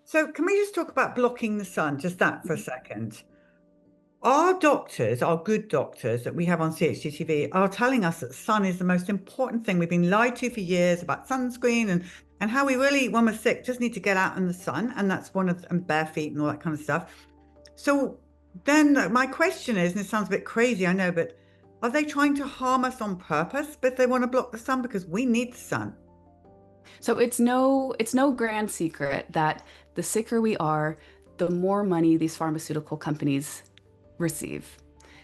So can we just talk about blocking the sun, just that for a second? Our doctors, our good doctors that we have on CHGTV are telling us that sun is the most important thing. We've been lied to for years about sunscreen and how we really, when we're sick, just need to get out in the sun. And that's one of, and bare feet and all that kind of stuff. So then my question is, and it sounds a bit crazy, I know, but are they trying to harm us on purpose if they want to block the sun? Because we need the sun. So it's no grand secret that the sicker we are, the more money these pharmaceutical companies receive.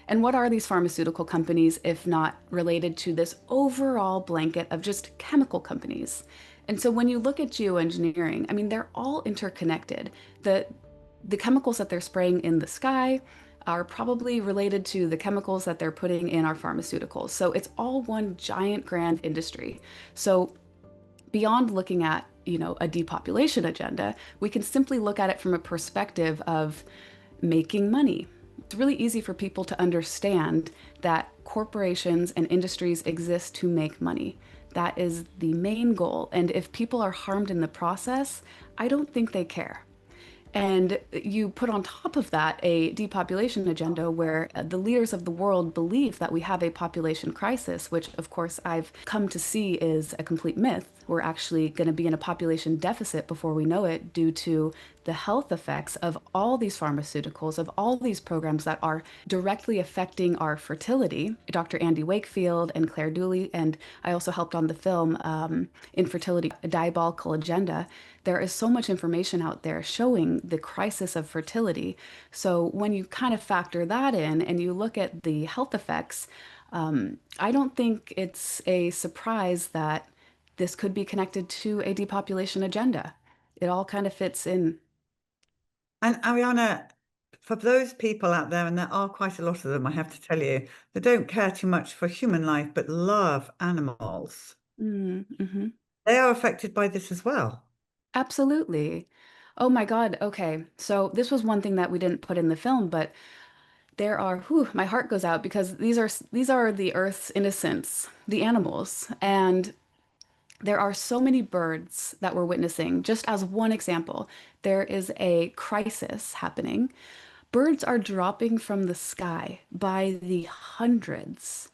And what are these pharmaceutical companies if not related to this overall blanket of just chemical companies? And so when you look at geoengineering, I mean, they're all interconnected. The chemicals that they're spraying in the sky are probably related to the chemicals that they're putting in our pharmaceuticals. So it's all one giant grand industry. So beyond looking at, a depopulation agenda, we can simply look at it from a perspective of making money. It's really easy for people to understand that corporations and industries exist to make money. That is the main goal. And if people are harmed in the process, I don't think they care. And you put on top of that a depopulation agenda where the leaders of the world believe that we have a population crisis, which, of course, I've come to see is a complete myth. We're actually going to be in a population deficit before we know it due to the health effects of all these pharmaceuticals, of all these programs that are directly affecting our fertility. Dr. Andy Wakefield and Claire Dooley, and I also helped on the film Infertility, a Diabolical Agenda. There is so much information out there showing the crisis of fertility. So when you kind of factor that in and you look at the health effects, I don't think it's a surprise that this could be connected to a depopulation agenda. It all kind of fits in. And Ariana, for those people out there, and there are quite a lot of them, I have to tell you, that don't care too much for human life but love animals, Mm-hmm. they are affected by this as well. Absolutely. Oh my God. Okay. So this was one thing that we didn't put in the film, but there are, whew, my heart goes out because these are the Earth's innocents, the animals. And there are so many birds that we're witnessing. Just as one example, there is a crisis happening. Birds are dropping from the sky by the hundreds.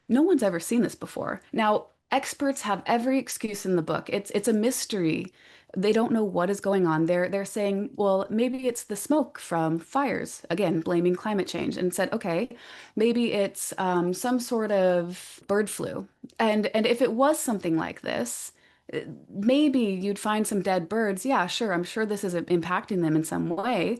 No one's ever seen this before. Now, experts have every excuse in the book. It's a mystery. They don't know what is going on. They're saying, well, maybe it's the smoke from fires. Again, blaming climate change, and said, okay, maybe it's some sort of bird flu. And if it was something like this, maybe you'd find some dead birds. Yeah, sure. I'm sure this is impacting them in some way,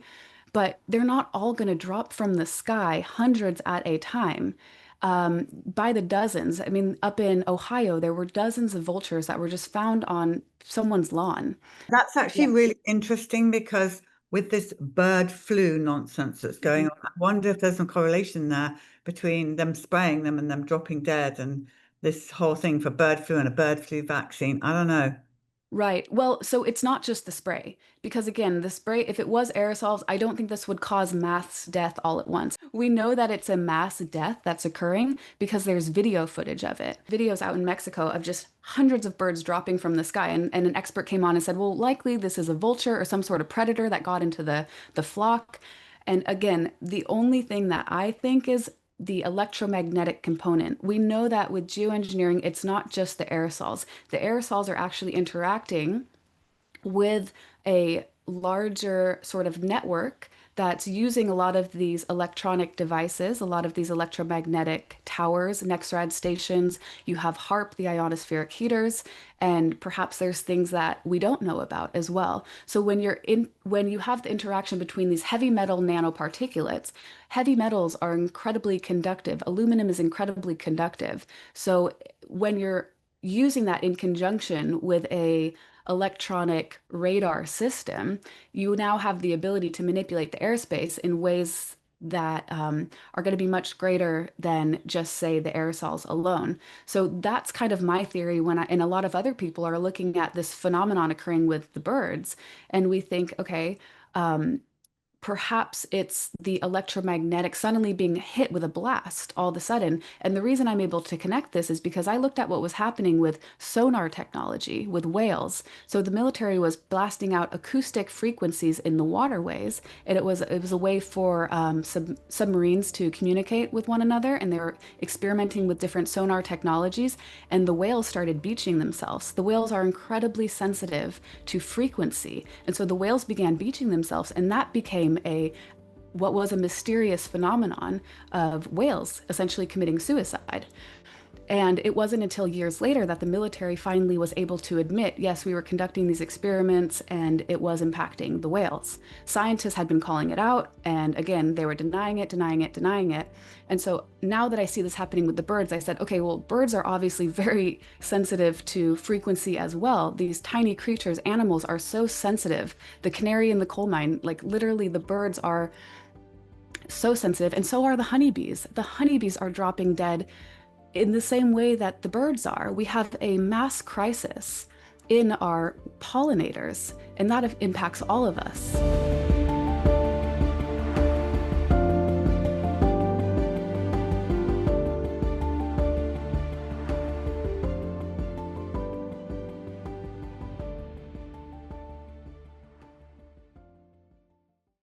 but they're not all going to drop from the sky, hundreds at a time, by the dozens. I mean, up in Ohio, there were dozens of vultures that were just found on someone's lawn. That's Yeah. actually really interesting because with this bird flu nonsense that's going Mhm. on, I wonder if there's some correlation there between them spraying them and them dropping dead and this whole thing for bird flu and a bird flu vaccine. I don't know. Right. Well, so it's not just the spray, because again, the spray, if it was aerosols, I don't think this would cause mass death all at once. We know that it's a mass death that's occurring because there's video footage of it. Videos out in Mexico of just hundreds of birds dropping from the sky. And an expert came on and said, well, likely this is a vulture or some sort of predator that got into the flock. And again, the only thing that I think is the electromagnetic component. We know that with geoengineering, it's not just the aerosols. The aerosols are actually interacting with a larger sort of network that's using a lot of these electronic devices, a lot of these electromagnetic towers, NEXRAD stations. You have HARP, the ionospheric heaters, and perhaps there's things that we don't know about as well. So when you have the interaction between these heavy metal nanoparticulates, heavy metals are incredibly conductive. Aluminum is incredibly conductive. So when you're using that in conjunction with a electronic radar system, you now have the ability to manipulate the airspace in ways that are going to be much greater than just say the aerosols alone. So that's kind of my theory when and a lot of other people are looking at this phenomenon occurring with the birds, and we think, okay, perhaps it's the electromagnetic suddenly being hit with a blast all of a sudden. And the reason I'm able to connect this is because I looked at what was happening with sonar technology with whales. So the military was blasting out acoustic frequencies in the waterways, and it was a way for submarines to communicate with one another, and they were experimenting with different sonar technologies, and the whales started beaching themselves. The whales are incredibly sensitive to frequency, and so the whales began beaching themselves, and that became a what was a mysterious phenomenon of whales essentially committing suicide. And it wasn't until years later that the military finally was able to admit, yes, we were conducting these experiments and it was impacting the whales. Scientists had been calling it out, and again, they were denying it, denying it, denying it. And so now that I see this happening with the birds, I said, okay, well, birds are obviously very sensitive to frequency as well. These tiny creatures, animals, are so sensitive. The canary in the coal mine, like literally the birds are so sensitive, and so are the honeybees. The honeybees are dropping dead in the same way that the birds are. We have a mass crisis in our pollinators, and that impacts all of us.